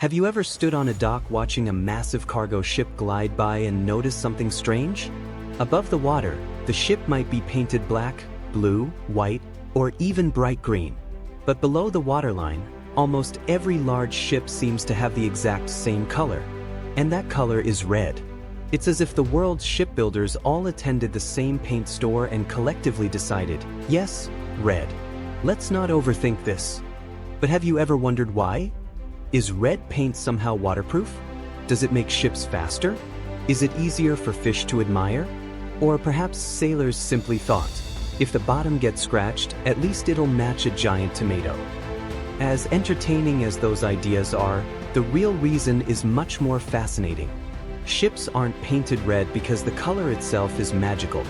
Have you ever stood on a dock watching a massive cargo ship glide by and noticed something strange? Above the water, the ship might be painted black, blue, white, or even bright green. But below the waterline, almost every large ship seems to have the exact same color. And that color is red. It's as if the world's shipbuilders all attended the same paint store and collectively decided, yes, red. Let's not overthink this. But have you ever wondered why? Is red paint somehow waterproof? Does it make ships faster? Is it easier for fish to admire? Or perhaps sailors simply thought, if the bottom gets scratched, at least it'll match a giant tomato. As entertaining as those ideas are, the real reason is much more fascinating. Ships aren't painted red because the color itself is magical.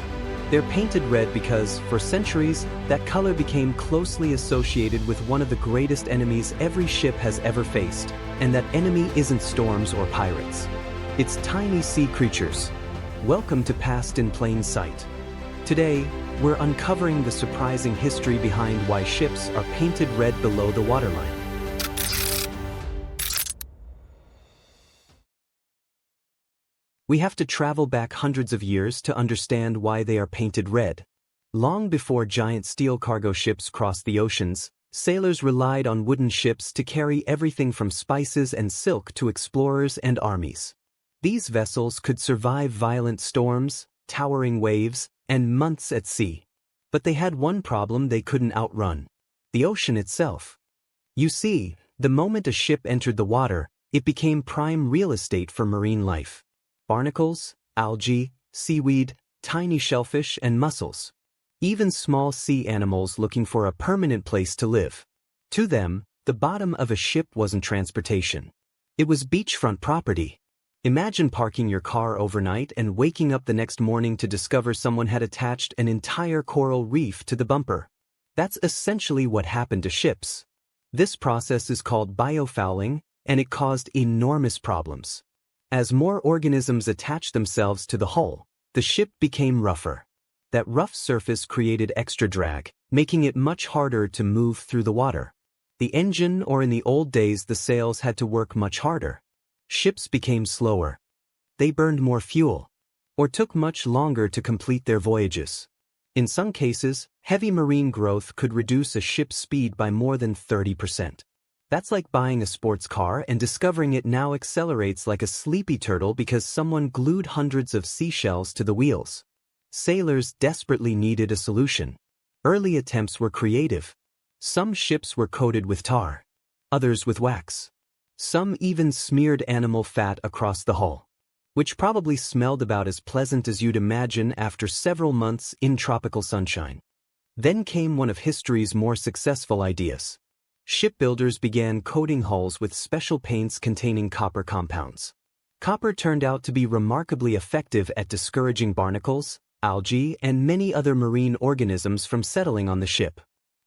They're painted red because, for centuries, that color became closely associated with one of the greatest enemies every ship has ever faced, and that enemy isn't storms or pirates. It's tiny sea creatures. Welcome to Past in Plain Sight. Today, we're uncovering the surprising history behind why ships are painted red below the waterline. We have to travel back hundreds of years to understand why they are painted red. Long before giant steel cargo ships crossed the oceans, sailors relied on wooden ships to carry everything from spices and silk to explorers and armies. These vessels could survive violent storms, towering waves, and months at sea. But they had one problem they couldn't outrun: the ocean itself. You see, the moment a ship entered the water, it became prime real estate for marine life. Barnacles, algae, seaweed, tiny shellfish, and mussels. Even small sea animals looking for a permanent place to live. To them, the bottom of a ship wasn't transportation. It was beachfront property. Imagine parking your car overnight and waking up the next morning to discover someone had attached an entire coral reef to the bumper. That's essentially what happened to ships. This process is called biofouling, and it caused enormous problems. As more organisms attached themselves to the hull, the ship became rougher. That rough surface created extra drag, making it much harder to move through the water. The engine, or in the old days the sails, had to work much harder. Ships became slower. They burned more fuel, or took much longer to complete their voyages. In some cases, heavy marine growth could reduce a ship's speed by more than 30%. That's like buying a sports car and discovering it now accelerates like a sleepy turtle because someone glued hundreds of seashells to the wheels. Sailors desperately needed a solution. Early attempts were creative. Some ships were coated with tar, others with wax. Some even smeared animal fat across the hull, which probably smelled about as pleasant as you'd imagine after several months in tropical sunshine. Then came one of history's more successful ideas. Shipbuilders began coating hulls with special paints containing copper compounds. Copper turned out to be remarkably effective at discouraging barnacles, algae, and many other marine organisms from settling on the ship.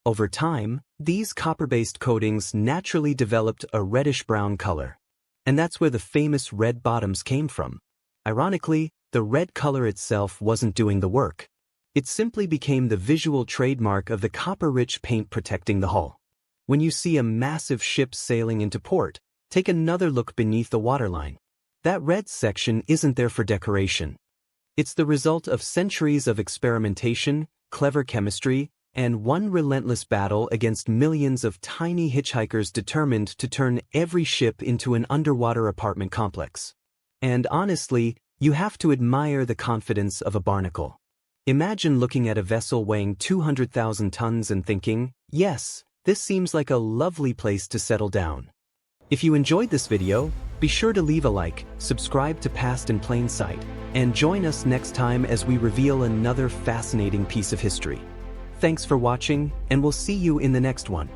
Over time, these copper-based coatings naturally developed a reddish-brown color. And that's where the famous red bottoms came from. Ironically, the red color itself wasn't doing the work. It simply became the visual trademark of the copper-rich paint protecting the hull. When you see a massive ship sailing into port, take another look beneath the waterline. That red section isn't there for decoration. It's the result of centuries of experimentation, clever chemistry, and one relentless battle against millions of tiny hitchhikers determined to turn every ship into an underwater apartment complex. And honestly, you have to admire the confidence of a barnacle. Imagine looking at a vessel weighing 200,000 tons and thinking, yes, this seems like a lovely place to settle down. If you enjoyed this video, be sure to leave a like, subscribe to Past in Plain Sight, and join us next time as we reveal another fascinating piece of history. Thanks for watching, and we'll see you in the next one.